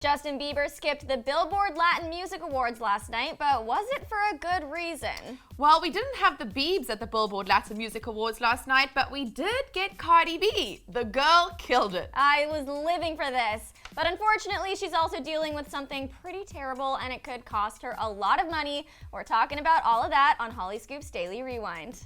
Justin Bieber skipped the Billboard Latin Music Awards last night, but was it for a good reason? Well, we didn't have the Biebs at the Billboard Latin Music Awards last night, but we did get Cardi B. The girl killed it. I was living for this. But unfortunately, she's also dealing with something pretty terrible, and it could cost her a lot of money. We're talking about all of that on Hollyscoop's Daily Rewind.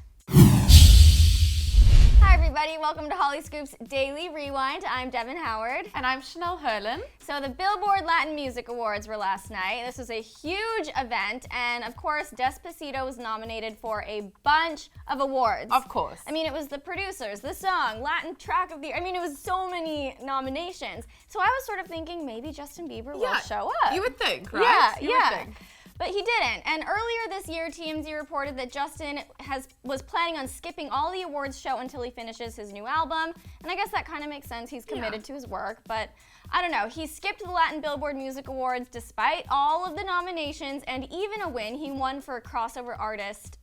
Hi everybody, welcome to Hollyscoop's Daily Rewind. I'm Devin Howard. And I'm Chanel Herlin. So the Billboard Latin Music Awards were last night. This was a huge event, and of course, Despacito was nominated for a bunch of awards. Of course. I mean, it was the producers, the song, Latin track of the year. I mean, it was so many nominations. So I was sort of thinking maybe Justin Bieber will show up. You would think, right? Yeah, yeah. But he didn't. And earlier this year, TMZ reported that Justin was planning on skipping all the awards show until he finishes his new album. And I guess that kind of makes sense. He's committed to his work. But I don't know. He skipped the Latin Billboard Music Awards despite all of the nominations and even a win. He won for Crossover Artist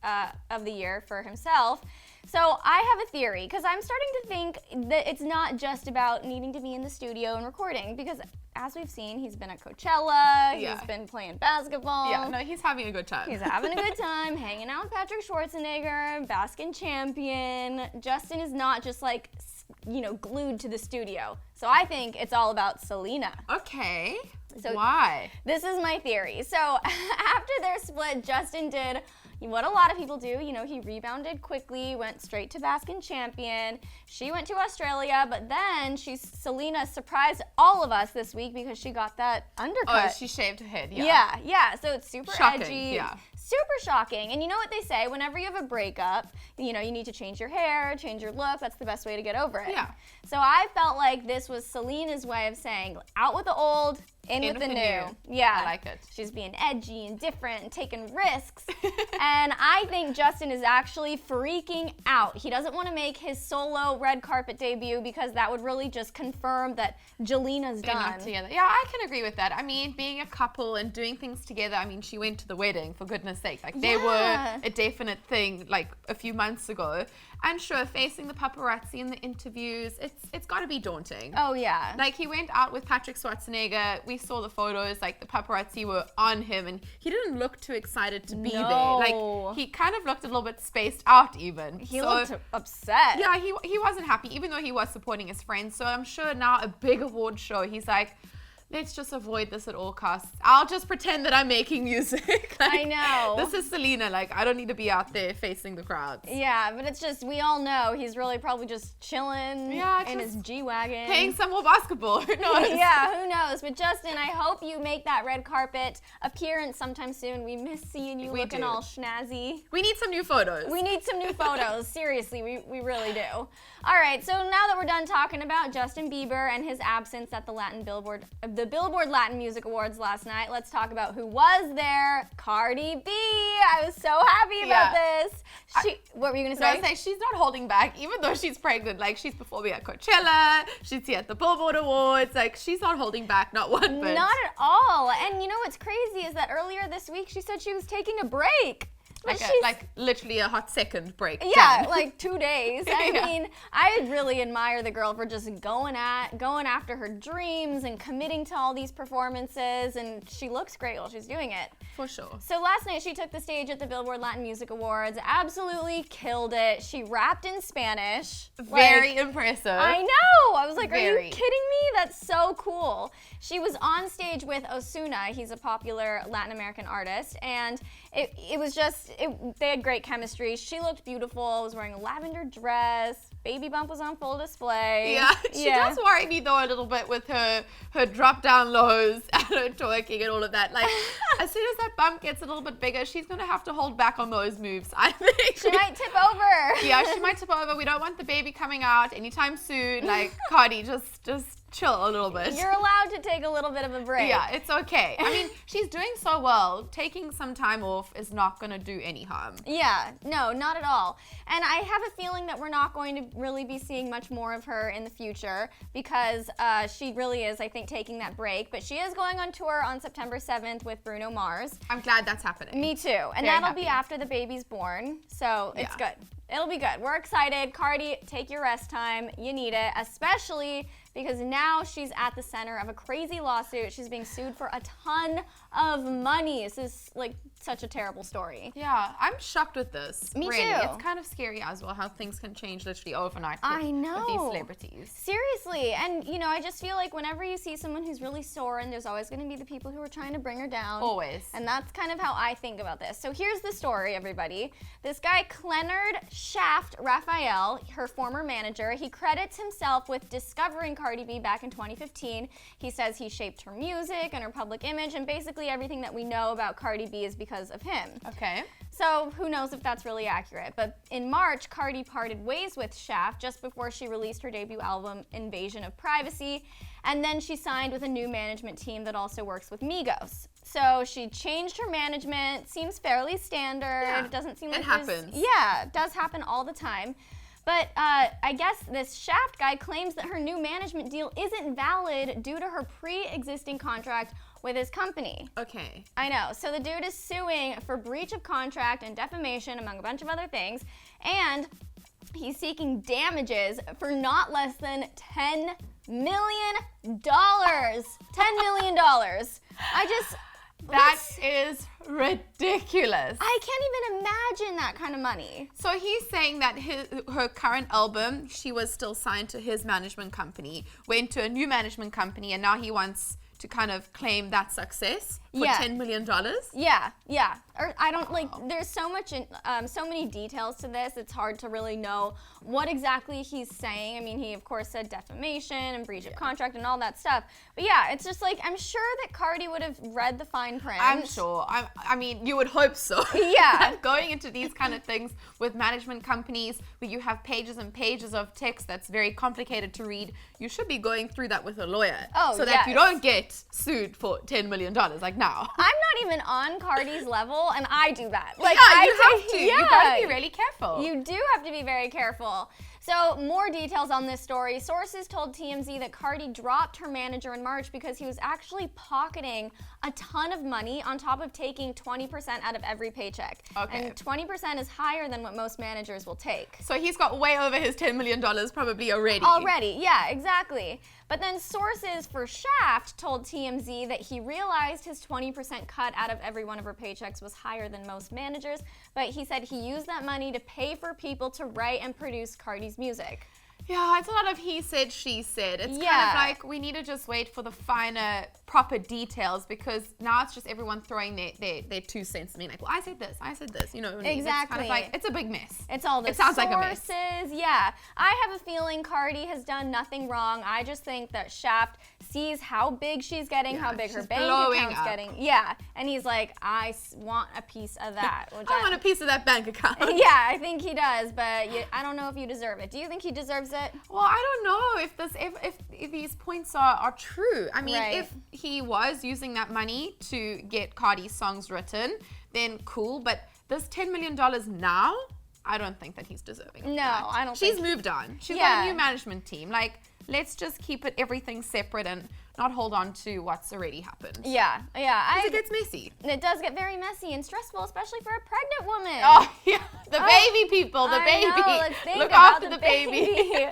of the Year for himself. So I have a theory, because I'm starting to think that it's not just about needing to be in the studio and recording, because as we've seen, he's been at Coachella, he's been playing basketball. Yeah, no, he's having a good time. He's having a good time, hanging out with Patrick Schwarzenegger, basking champion. Justin is not just like, you know, glued to the studio. So I think it's all about Selena. Okay, So why? This is my theory. So after their split, Justin did what a lot of people do. You know, he rebounded quickly, went straight to basking champion. She went to Australia, but then Selena surprised all of us this week because she got that undercut. Oh, she shaved her head, Yeah, so it's super shocking, edgy. Super shocking. And you know what they say, whenever you have a breakup, you know, you need to change your hair, change your look. That's the best way to get over it. Yeah. So I felt like this was Selena's way of saying, out with the old, in with the new. Yeah. I like it. She's being edgy and different and taking risks. And I think Justin is actually freaking out. He doesn't want to make his solo red carpet debut because that would really just confirm that Jelena's They're done. not together. Yeah, I can agree with that. I mean, being a couple and doing things together, I mean, she went to the wedding, for goodness sake. Like, they were a definite thing, like, a few months ago. And sure, facing the paparazzi in the interviews, it's got to be daunting. Oh, yeah. Like, he went out with Patrick Schwarzenegger. We saw the photos, like, the paparazzi were on him, and he didn't look too excited to be there. Like, he kind of looked a little bit spaced out, even. He looked upset. Yeah, he wasn't happy, even though he was supporting his friends. So I'm sure now a big award show, he's like, let's just avoid this at all costs. I'll just pretend that I'm making music. Like, I know. This is Selena. Like, I don't need to be out there facing the crowds. Yeah, but it's just, we all know he's really probably just chilling in his G-Wagon. Playing some more basketball. Who knows? Yeah, who knows? But Justin, I hope you make that red carpet appearance sometime soon. We miss seeing you looking all schnazzy. We need some new photos. We need some new photos. Seriously, we really do. All right, so now that we're done talking about Justin Bieber and his absence at the Billboard Latin Music Awards last night, let's talk about who was there. Cardi B. I was so happy about this. What were you going to say? I was like, she's not holding back, even though she's pregnant. Like, she's performing at Coachella, she's here at the Billboard Awards. Like, she's not holding back, not one bit. Not at all. And you know what's crazy is that earlier this week, she said she was taking a break. Like literally a hot second break. Yeah, like 2 days. I mean, I really admire the girl for just going after her dreams and committing to all these performances, and she looks great while she's doing it. For sure. So last night she took the stage at the Billboard Latin Music Awards, absolutely killed it. She rapped in Spanish. Very impressive. I know. I was like, are you kidding me? That's so cool. She was on stage with Ozuna. He's a popular Latin American artist, and it was just, they had great chemistry. She looked beautiful, was wearing a lavender dress, baby bump was on full display. Yeah, she does worry me though a little bit with her drop down lows and her twerking and all of that. Like, as soon as that bump gets a little bit bigger, she's gonna have to hold back on those moves, I think. She might tip over. Yeah, she might tip over. We don't want the baby coming out anytime soon. Like, Cardi, just chill a little bit. You're allowed to take a little bit of a break. Yeah, it's okay. I mean, she's doing so well. Taking some time off is not going to do any harm. Yeah, no, not at all. And I have a feeling that we're not going to really be seeing much more of her in the future because she really is, I think, taking that break. But she is going on tour on September 7th with Bruno Mars. I'm glad that's happening. Me too. And that'll be after the baby's born. So it's good. It'll be good. We're excited. Cardi, take your rest time. You need it, especially because now she's at the center of a crazy lawsuit. She's being sued for a ton of money. This is like such a terrible story. Yeah, I'm shocked with this. Me really. too. It's kind of scary as well how things can change literally overnight I know. with these celebrities. Seriously, and you know, I just feel like whenever you see someone who's really soaring, there's always going to be the people who are trying to bring her down. Always. And that's kind of how I think about this. So here's the story, everybody. This guy, Clenard Shaft Raphael, her former manager, he credits himself with discovering Cardi B back in 2015. He says he shaped her music and her public image, and basically everything that we know about Cardi B is because of him. Okay. So who knows if that's really accurate. But in March, Cardi parted ways with Shaft just before she released her debut album, Invasion of Privacy. And then she signed with a new management team that also works with Migos. So she changed her management, seems fairly standard. Yeah, it doesn't seem like it happens. Yeah, it does happen all the time. But I guess this Shaft guy claims that her new management deal isn't valid due to her pre-existing contract with his company. Okay. I know. So the dude is suing for breach of contract and defamation, among a bunch of other things. And he's seeking damages for not less than $10 million. $10 million. That is ridiculous. I can't even imagine that kind of money. So he's saying that her current album, she was still signed to his management company, went to a new management company, and now he wants to kind of claim that success for $10 million? Yeah. Or I don't there's so many details to this. It's hard to really know what exactly he's saying. I mean, he of course said defamation and breach of contract and all that stuff. But yeah, it's just like, I'm sure that Cardi would have read the fine print. I'm sure. I mean, you would hope so. Yeah. Going into these kind of things with management companies where you have pages and pages of text that's very complicated to read, you should be going through that with a lawyer. Oh, so that you don't get sued for $10 million like now. I'm not even on Cardi's level, and I do that. Like, yeah, you have to. Yeah. You gotta be really careful. You do have to be very careful. So more details on this story. Sources told TMZ that Cardi dropped her manager in March because he was actually pocketing a ton of money on top of taking 20% out of every paycheck. Okay. And 20% is higher than what most managers will take. So he's got way over his $10 million probably already. Already, yeah, exactly. But then sources for Shaft told TMZ that he realized his 20% cut out of every one of her paychecks was higher than most managers, but he said he used that money to pay for people to write and produce Cardi's music. Yeah, it's a lot of he said, she said. It's kind of like we need to just wait for the finer, proper details, because now it's just everyone throwing their 2 cents. I mean, like, well, I said this, you know. Exactly. It's kind of like, it's a big mess. It's all the It sounds sources. like a mess. Yeah. I have a feeling Cardi has done nothing wrong. I just think that Shaft sees how big she's getting, how big her bank account's getting. Yeah. And he's like, I want a piece of that. Which I want a piece of that bank account. Yeah, I think he does, but I don't know if you deserve it. Do you think he deserves it? Well, I don't know if these points are true. I mean, if he was using that money to get Cardi's songs written, then cool. But this $10 million now, I don't think that he's deserving of No, that. I don't She's think... moved on. She's got a new management team. Like, let's just keep everything separate and not hold on to what's already happened. Yeah. Because it gets messy. It does get very messy and stressful, especially for a pregnant woman. Oh, yeah. The baby people, the baby. Know, let's think Look about after the baby.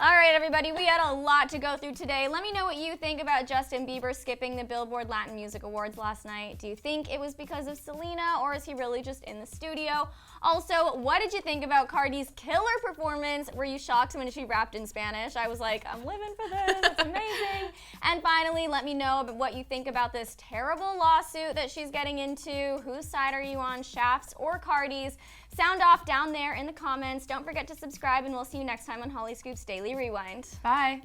All right, everybody, we had a lot to go through today. Let me know what you think about Justin Bieber skipping the Billboard Latin Music Awards last night. Do you think it was because of Selena, or is he really just in the studio? Also, what did you think about Cardi's killer performance? Were you shocked when she rapped in Spanish? I was like, I'm living for this. It's amazing. And finally, let me know about what you think about this terrible lawsuit that she's getting into. Whose side are you on, Shaft's or Cardi's? Sound off down there in the comments. Don't forget to subscribe, and we'll see you next time on Hollyscoop's Daily Rewind. Bye.